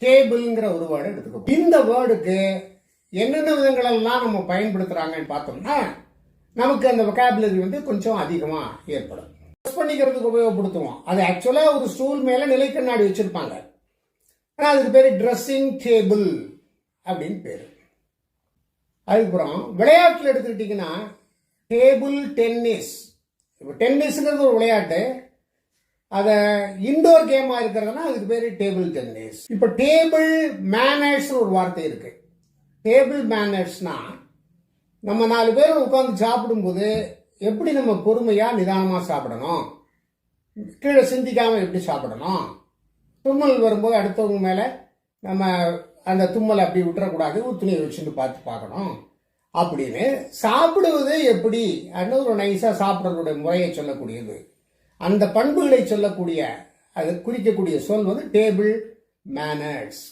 டேபிள்ங்கிற ஒரு வேர்டை எடுத்துக்கோ. இந்த வேர்டுக்கு என்னென்ன விதங்களெல்லாம் நம்ம பயன்படுத்துறாங்கன்னு பார்த்தோம்னா நமக்கு அந்த வொக்காபுலரி வந்து கொஞ்சம் அதிகமா ஏற்படும். ட்ரெஸ் பண்ணிக்கிறதுக்கு உபயோகப்படுத்துவோம். அது ஆக்சுவலா ஒரு ஸ்டூல் மேல நிலை கண்ணாடி வச்சிருப்பாங்க. ஆனா அதுக்கு பேரு ட்ரெஸ்ஸிங் டேபிள் அப்படின்னு பேரு. அதுக்கப்புறம் விளையாட்டுல எடுத்துக்கிட்டீங்கன்னா டேபிள் டென்னிஸ். இப்போ டென்னிஸ்ங்கிறது ஒரு விளையாட்டு. அதை இண்டோர் கேமா இருக்கிறதுனா அதுக்கு பேரு டேபிள் டென்னிஸ். இப்போ டேபிள் மேனர்ஸ் ஒரு வார்த்தை இருக்கு. டேபிள் மேனர்ஸ்னா நம்ம 4 பேர் உட்காந்து சாப்பிடும்போது எப்படி நம்ம பொறுமையா நிதானமா சாப்பிடணும், கீழே சிந்திக்காம எப்படி சாப்பிடணும், தும்மல் வரும்போது அடுத்தவங்க மேல நம்ம அந்த தும்மலை அப்படி விட்டுறக்கூடாது, ஒரு துணியை வச்சுட்டு பார்க்கணும் அப்படின்னு சாப்பிடுவது எப்படி அப்படின்னு ஒரு நைஸா சாப்பிட்றதுடைய முறையை சொல்லக்கூடியது. அந்த பண்புகளை சொல்லக்கூடிய அது குறிக்கக்கூடிய சொல் வந்து டேபிள் மேனர்ஸ்.